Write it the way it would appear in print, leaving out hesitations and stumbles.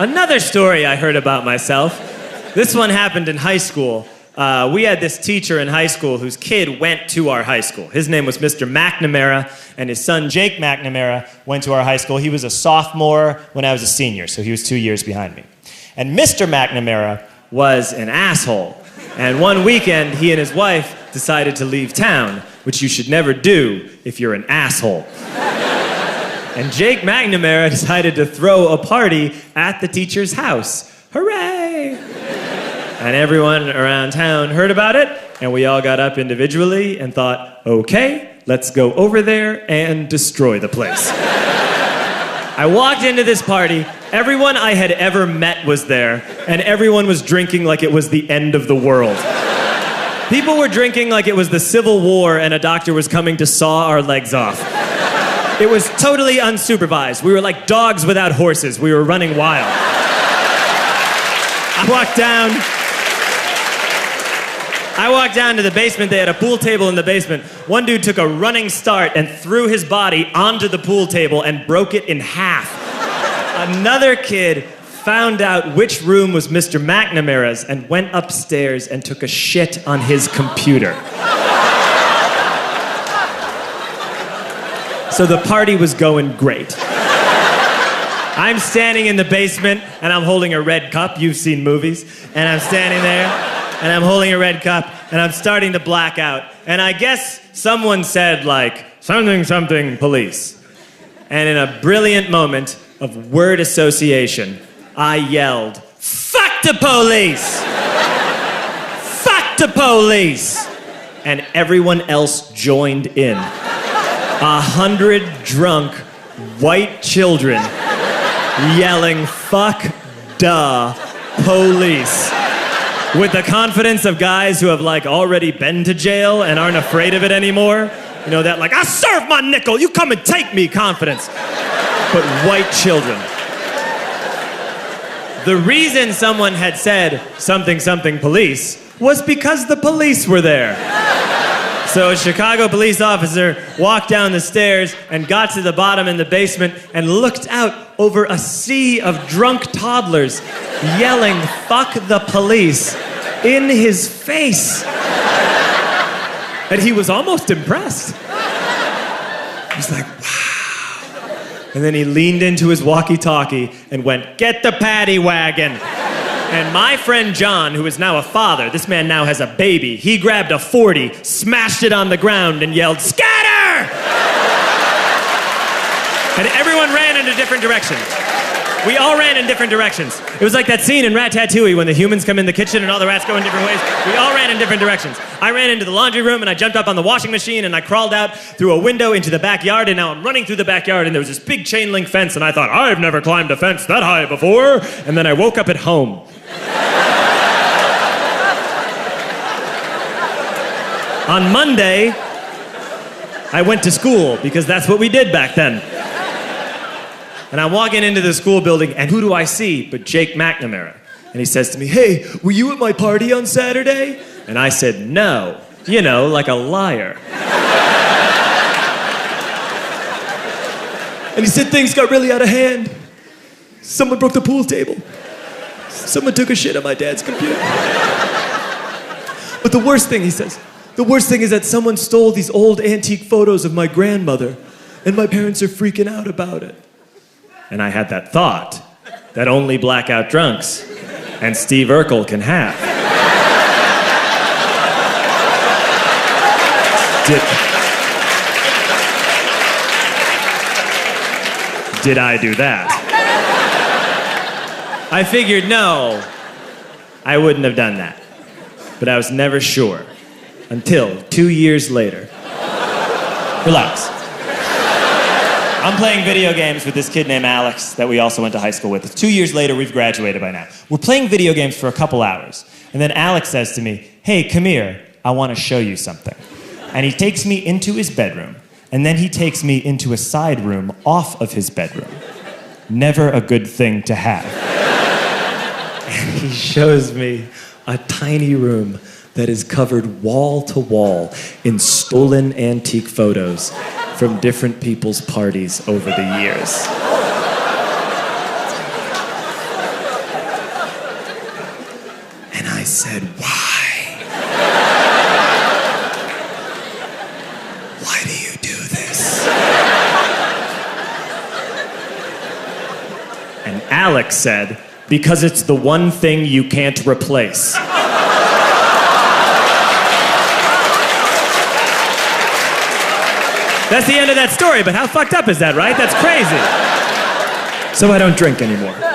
Another story I heard about myself. This one happened in high school. We had this teacher in high school whose kid went to our high school. His name was Mr. McNamara, and his son Jake McNamara went to our high school. He was a sophomore when I was a senior, so he was 2 years behind me. And Mr. McNamara was an asshole. And one weekend, he and his wife decided to leave town, which you should never do if you're an asshole. And Jake McNamara decided to throw a party at the teacher's house. Hooray! And everyone around town heard about it, and we all got up individually and thought, okay, let's go over there and destroy the place. I walked into this party, everyone I had ever met was there, and everyone was drinking like it was the end of the world. People were drinking like it was the Civil War and a doctor was coming to saw our legs off. It was totally unsupervised. We were like dogs without horses. We were running wild. I walked down to the basement. They had a pool table in the basement. One dude took a running start and threw his body onto the pool table and broke it in half. Another kid found out which room was Mr. McNamara's and went upstairs and took a shit on his computer. So the party was going great. I'm standing in the basement and I'm holding a red cup. You've seen movies. And I'm standing there and I'm holding a red cup and I'm starting to black out. And I guess someone said like, something police. And in a brilliant moment of word association, I yelled, fuck the police! Fuck the police! And everyone else joined in. 100 drunk white children yelling, fuck the police. With the confidence of guys who have like already been to jail and aren't afraid of it anymore. You know, that like, I'll serve my nickel, you come and take me confidence. But white children. The reason someone had said something police was because the police were there. So a Chicago police officer walked down the stairs and got to the bottom in the basement and looked out over a sea of drunk toddlers yelling, fuck the police, in his face. And he was almost impressed. He was like, wow. And then he leaned into his walkie-talkie and went, get the paddy wagon. And my friend John, who is now a father, this man now has a baby, he grabbed a 40, smashed it on the ground, and yelled, scatter! And everyone ran in a different direction. We all ran in different directions. It was like that scene in Ratatouille when the humans come in the kitchen and all the rats go in different ways. We all ran in different directions. I ran into the laundry room and I jumped up on the washing machine and I crawled out through a window into the backyard, and now I'm running through the backyard and there was this big chain link fence and I thought, I've never climbed a fence that high before. And then I woke up at home. On Monday, I went to school because that's what we did back then. And I'm walking into the school building, and who do I see but Jake McNamara? And he says to me, hey, were you at my party on Saturday? And I said, no. You know, like a liar. And he said things got really out of hand. Someone broke the pool table. Someone took a shit on my dad's computer. But the worst thing, he says, the worst thing is that someone stole these old antique photos of my grandmother, and my parents are freaking out about it. And I had that thought that only blackout drunks and Steve Urkel can have. Did I do that? I figured, no, I wouldn't have done that. But I was never sure until 2 years later. Relax. I'm playing video games with this kid named Alex that we also went to high school with. 2 years later, we've graduated by now. We're playing video games for a couple hours. And then Alex says to me, hey, come here, I want to show you something. And he takes me into his bedroom. And then he takes me into a side room off of his bedroom. Never a good thing to have. And he shows me a tiny room that is covered wall to wall in stolen antique photos from different people's parties over the years. said, "Why? Why do you do this?" And Alex said, "Because it's the one thing you can't replace." That's the end of that story, but how fucked up is that, right? That's crazy. So I don't drink anymore.